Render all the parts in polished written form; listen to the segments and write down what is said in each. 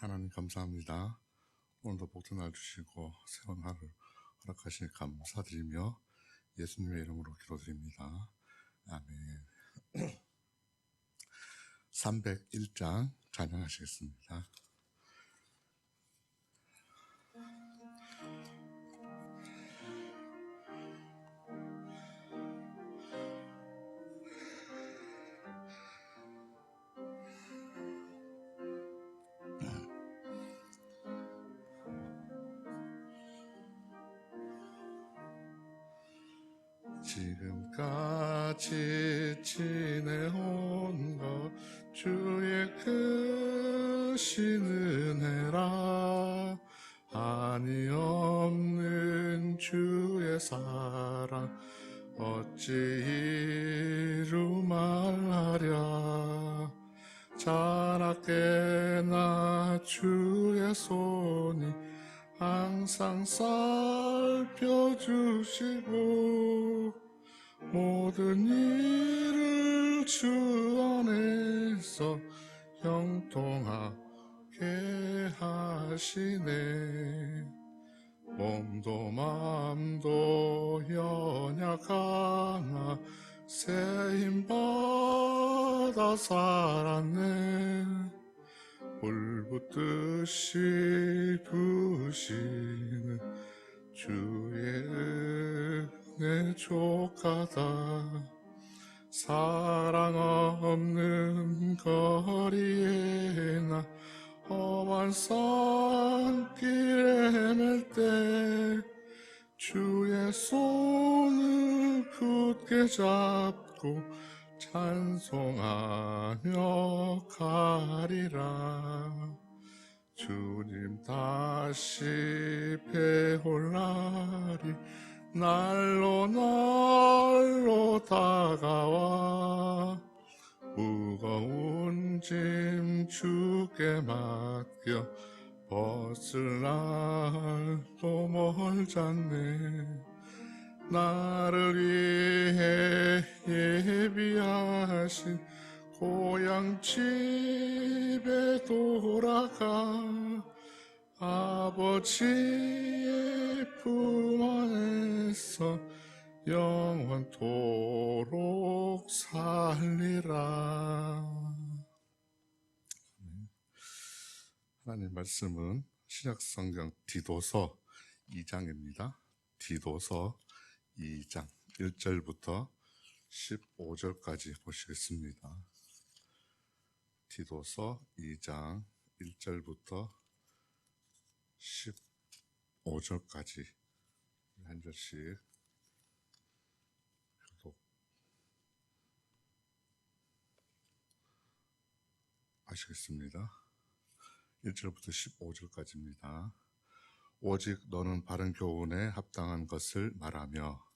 하나님 감사합니다. 오늘도 복된 날 주시고 새로운 하루를 허락하시니 감사드리며 예수님의 이름으로 기도드립니다. 아멘. 301장 찬양하시겠습니다. 지금까지 지내온 것 주의 크신 은혜라 한이 없는 주의 사랑 어찌 이루 말하랴. 자나깨나 주의 손이 항상 살펴주시고 모든 일을 주 안에서 형통하게 하시네. 몸도 맘도 연약하나 새 힘 받아 살았네. 불붙듯이 부시는 주의 은혜 족하다. 사랑 없는 거리에 나 험한 산길에 헤맬 때 주의 손을 굳게 잡고 찬송하며 가리라. 주님 다시 배올 날이 날로 다가와 무거운 짐 주께 맡겨 벗을 날도 멀잖네. 나를 위해 예비하신 고향 집에 돌아가 아버지의 품 안에서 영원토록 살리라. 하나님 말씀은 신약성경 디도서 2장입니다. 디도서 2장 1절부터 15절까지 보시겠습니다. 디도서 2장 1절부터 15절까지 한 절씩 교독하시겠습니다. 1절부터 15절까지입니다. 오직 너는 바른 교훈에 합당한 것을 말하며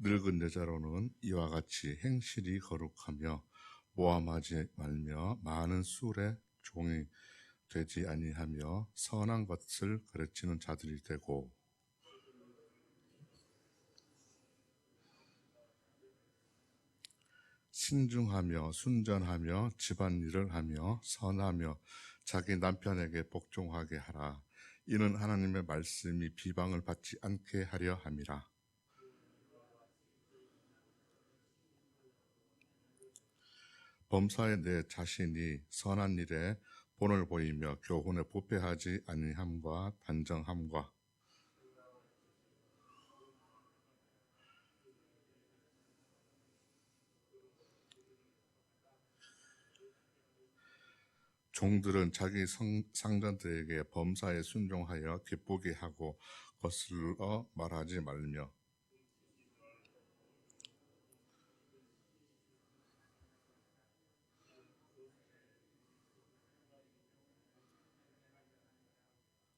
늙은 여자로는 이와 같이 행실이 거룩하며 모함하지 말며 많은 술에 종이 되지 아니하며 선한 것을 가르치는 자들이 되고 신중하며 순전하며 집안일을 하며 선하며 자기 남편에게 복종하게 하라. 이는 하나님의 말씀이 비방을 받지 않게 하려 함이라. 범사에 내 자신이 선한 일에 본을 보이며 교훈에 부패하지 아니함과 단정함과 종들은 자기 상전들에게 범사에 순종하여 기쁘게 하고 거슬러 말하지 말며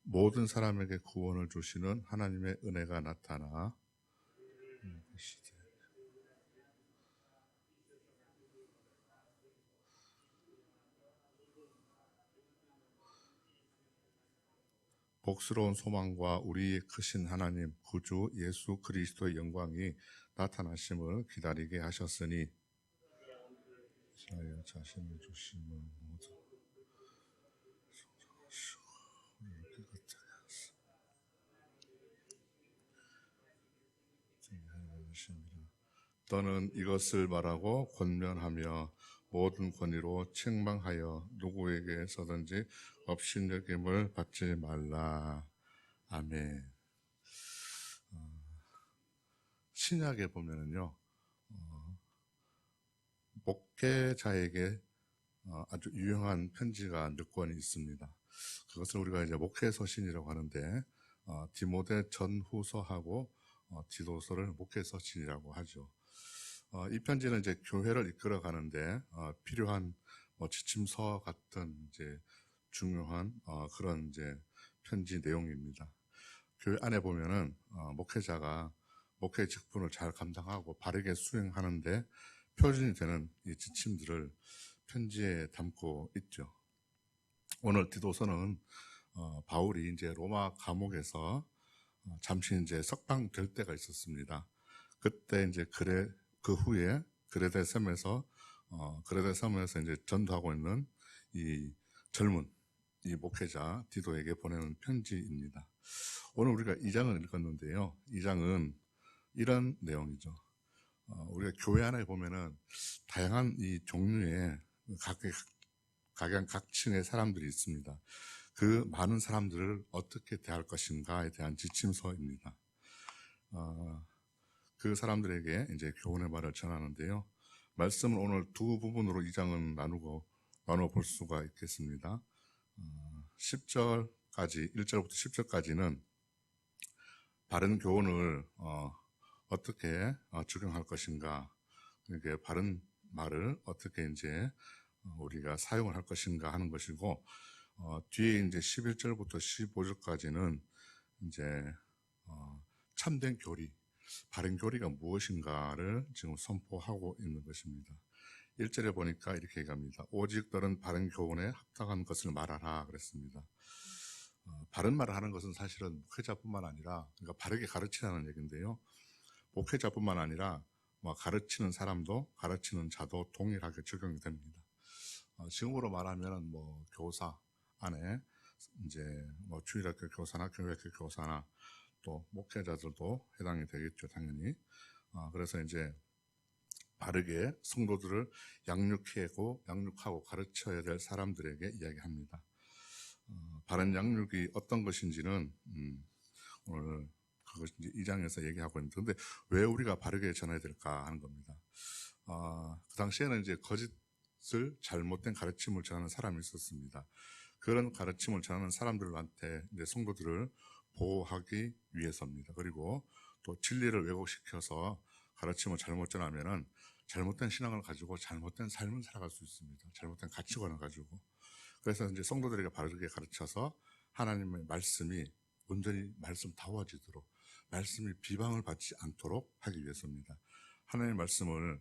모든 사람에게 구원을 주시는 하나님의 은혜가 나타나 복스러운 소망과 우리의 크신 하나님 구주 예수 그리스도의 영광이 나타나심을 기다리게 하셨으니 이스라엘 자신을 주심을 모두 우리를 깨끗하게 하시니라. 너는 이것을 말하고 권면하며 모든 권위로 책망하여 누구에게서든지 업신여김을 받지 말라. 아멘. 신약에 보면은요, 목회자에게 아주 유용한 편지가 몇 권이 있습니다. 그것을 우리가 이제 목회서신이라고 하는데, 디모데 전후서하고 디도서를 목회서신이라고 하죠. 이 편지는 이제 교회를 이끌어 가는데 필요한 지침서 같은 이제 중요한 그런 이제 편지 내용입니다. 교회 안에 보면은 목회자가 목회 직분을 잘 감당하고 바르게 수행하는데 표준이 되는 이 지침들을 편지에 담고 있죠. 오늘 디도서는 바울이 이제 로마 감옥에서 잠시 이제 석방될 때가 있었습니다. 그때 이제 그 후에 그레데 섬에서 이제 전도하고 있는 이 젊은 이 목회자 디도에게 보내는 편지입니다. 오늘 우리가 2장을 읽었는데요. 2장은 이런 내용이죠. 우리가 교회 안에 보면은 다양한 이 종류의 각층의 사람들이 있습니다. 그 많은 사람들을 어떻게 대할 것인가에 대한 지침서입니다. 그 사람들에게 이제 교훈의 말을 전하는데요. 말씀을 오늘 두 부분으로 2장은 나눠 볼 수가 있겠습니다. 10절까지, 1절부터 10절까지는 바른 교훈을 어떻게 적용할 것인가, 이게 바른 말을 어떻게 이제 우리가 사용을 할 것인가 하는 것이고, 뒤에 이제 11절부터 15절까지는 이제 참된 교리, 바른 교리가 무엇인가를 지금 선포하고 있는 것입니다. 1절에 보니까 이렇게 얘기합니다. 오직 너는 바른 교훈에 합당한 것을 말하라 그랬습니다. 바른 말을 하는 것은 사실은 목회자뿐만 아니라, 그러니까 바르게 가르치라는 얘기인데요. 목회자뿐만 아니라 가르치는 사람도 가르치는 자도 동일하게 적용이 됩니다. 지금으로 말하면 교사 안에 이제 주일학교 교사나 교회학교 교사나 또 목회자들도 해당이 되겠죠, 당연히. 그래서 이제 바르게 성도들을 양육하고 가르쳐야 될 사람들에게 이야기합니다. 바른 양육이 어떤 것인지는 오늘 그것이 이제 2장에서 얘기하고 있는데, 근데 왜 우리가 바르게 전해야 될까 하는 겁니다. 그 당시에는 이제 거짓을 잘못된 가르침을 전하는 사람이 있었습니다. 그런 가르침을 전하는 사람들한테 이제 성도들을 보호하기 위해서입니다. 그리고 또 진리를 왜곡시켜서 가르침을 잘못 전하면은 잘못된 신앙을 가지고 잘못된 삶을 살아갈 수 있습니다. 잘못된 가치관을 가지고. 그래서 이제 성도들에게 바르게 가르쳐서 하나님의 말씀이 온전히 말씀다워지도록, 말씀이 비방을 받지 않도록 하기 위해서입니다. 하나님의 말씀을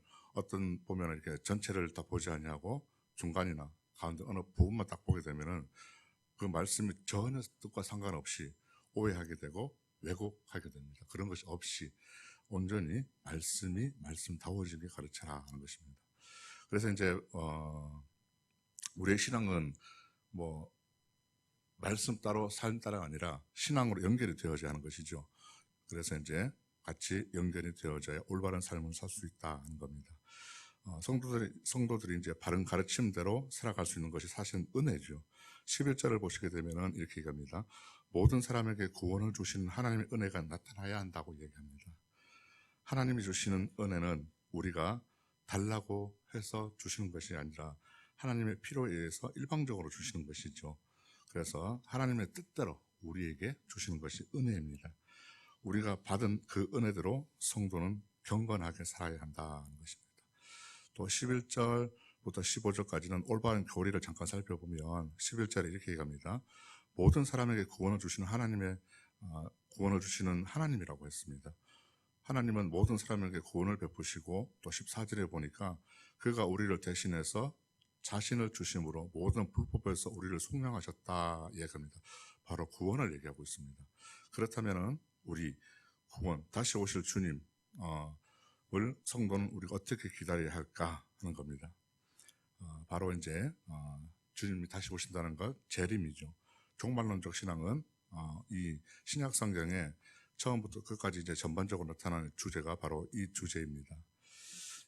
보면 이렇게 전체를 다 보지 아니하고 중간이나 가운데 어느 부분만 딱 보게 되면은 그 말씀이 전혀 뜻과 상관없이 오해하게 되고 왜곡하게 됩니다. 그런 것이 없이 온전히 말씀다워지게 가르쳐라 하는 것입니다. 그래서 이제 우리의 신앙은 말씀 따로 삶 따라가 아니라 신앙으로 연결이 되어져야 하는 것이죠. 그래서 이제 같이 연결이 되어져야 올바른 삶을 살 수 있다 하는 겁니다. 성도들이 이제 바른 가르침대로 살아갈 수 있는 것이 사실은 은혜죠. 11절을 보시게 되면은 이렇게 얘기합니다. 모든 사람에게 구원을 주시는 하나님의 은혜가 나타나야 한다고 얘기합니다. 하나님이 주시는 은혜는 우리가 달라고 해서 주시는 것이 아니라 하나님의 필요에 의해서 일방적으로 주시는 것이죠. 그래서 하나님의 뜻대로 우리에게 주시는 것이 은혜입니다. 우리가 받은 그 은혜대로 성도는 경건하게 살아야 한다는 것입니다. 또 11절부터 15절까지는 올바른 교리를 잠깐 살펴보면 11절에 이렇게 얘기합니다. 모든 사람에게 구원을 주시는 하나님이라고 했습니다. 하나님은 모든 사람에게 구원을 베푸시고, 또 14절에 보니까 그가 우리를 대신해서 자신을 주심으로 모든 불법에서 우리를 속량하셨다 얘기합니다. 바로 구원을 얘기하고 있습니다. 그렇다면은 우리 구원, 다시 오실 주님을 성도는 우리가 어떻게 기다려야 할까 하는 겁니다. 바로 이제 주님이 다시 오신다는 것, 재림이죠. 종말론적 신앙은 이 신약 성경에 처음부터 끝까지 이제 전반적으로 나타나는 주제가 바로 이 주제입니다.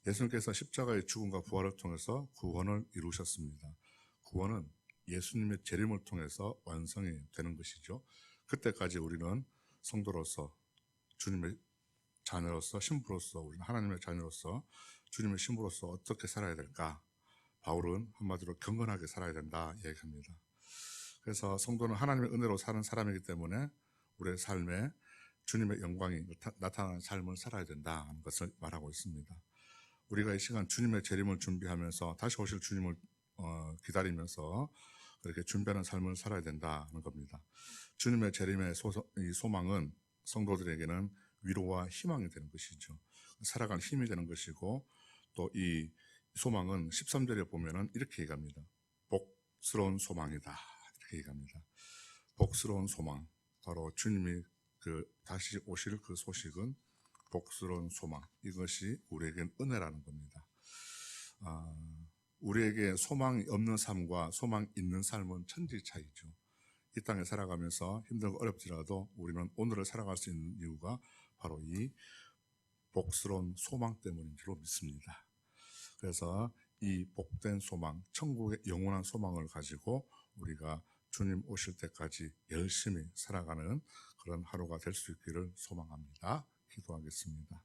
예수님께서 십자가의 죽음과 부활을 통해서 구원을 이루셨습니다. 구원은 예수님의 재림을 통해서 완성이 되는 것이죠. 그때까지 우리는 성도로서, 주님의 자녀로서, 신부로서, 우리는 하나님의 자녀로서 주님의 신부로서 어떻게 살아야 될까? 바울은 한마디로 경건하게 살아야 된다 얘기합니다. 그래서 성도는 하나님의 은혜로 사는 사람이기 때문에 우리의 삶에 주님의 영광이 나타나는 삶을 살아야 된다는 것을 말하고 있습니다. 우리가 이 시간 주님의 재림을 준비하면서 다시 오실 주님을 기다리면서 그렇게 준비하는 삶을 살아야 된다는 겁니다. 주님의 재림의 소망은 성도들에게는 위로와 희망이 되는 것이죠. 살아갈 힘이 되는 것이고, 또 이 소망은 13절에 보면은 이렇게 얘기합니다. 복스러운 소망이다 이렇게 얘기합니다. 복스러운 소망, 바로 주님이 다시 오실 그 소식은 복스러운 소망, 이것이 우리에겐 은혜라는 겁니다. 우리에게 소망이 없는 삶과 소망 있는 삶은 천지 차이죠. 이 땅에 살아가면서 힘들고 어렵지라도 우리는 오늘을 살아갈 수 있는 이유가 바로 이 복스러운 소망 때문인 줄로 믿습니다. 그래서 이 복된 소망, 천국의 영원한 소망을 가지고 우리가 주님 오실 때까지 열심히 살아가는 그런 하루가 될 수 있기를 소망합니다. 기도하겠습니다.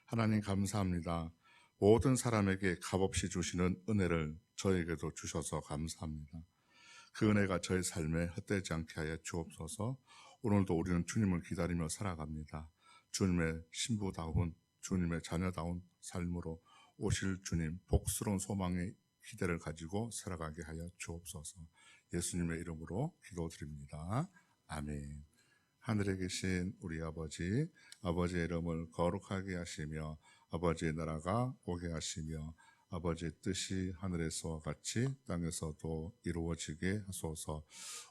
하나님 감사합니다. 모든 사람에게 값없이 주시는 은혜를 저에게도 주셔서 감사합니다. 그 은혜가 저의 삶에 헛되지 않게 하여 주옵소서. 오늘도 우리는 주님을 기다리며 살아갑니다. 주님의 신부다운, 주님의 자녀다운 삶으로 오실 주님, 복스러운 소망의 기대를 가지고 살아가게 하여 주옵소서. 예수님의 이름으로 기도드립니다. 아멘. 하늘에 계신 우리 아버지, 아버지의 이름을 거룩하게 하시며 아버지의 나라가 오게 하시며 아버지의 뜻이 하늘에서와 같이 땅에서도 이루어지게 하소서.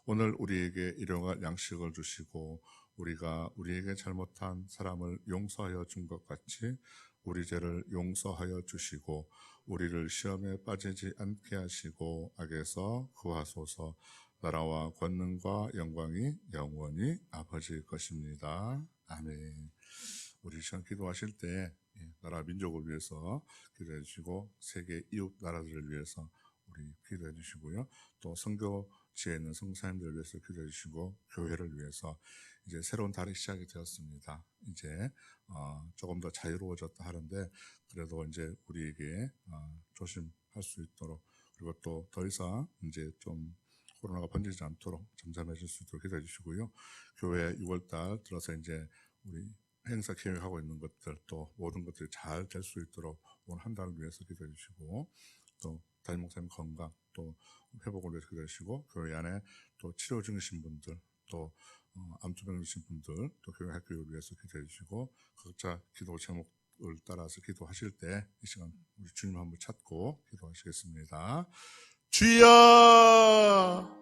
오늘 우리에게 일용할 양식을 주시고 우리가 우리에게 잘못한 사람을 용서하여 준 것 같이 우리 죄를 용서하여 주시고 우리를 시험에 빠지지 않게 하시고 악에서 구하소서. 나라와 권능과 영광이 영원히 아버지의 것입니다. 아멘. 우리 시간 기도하실 때 나라 민족을 위해서 기도해 주시고 세계 이웃 나라들을 위해서 우리 기도해 주시고요. 또 선교지에 있는 성사님들을 위해서 기도해 주시고 교회를 위해서 이제 새로운 달이 시작이 되었습니다. 이제 조금 더 자유로워졌다 하는데 그래도 이제 우리에게 조심할 수 있도록, 그리고 또 더 이상 이제 좀 코로나가 번지지 않도록 잠잠해질 수 있도록 기도해 주시고요. 교회 6월달 들어서 이제 우리 행사 계획하고 있는 것들, 또 모든 것들이 잘 될 수 있도록 오늘 한 달을 위해서 기도해 주시고, 또 담임 목사님 건강, 또 회복을 위해서 기도해 주시고, 교회 안에 또 치료 중이신 분들, 또 암투병 중이신 분들, 또 교회 학교를 위해서 기도해 주시고, 각자 기도 제목을 따라서 기도하실 때 이 시간 우리 주님 한번 찾고 기도하시겠습니다. 주여!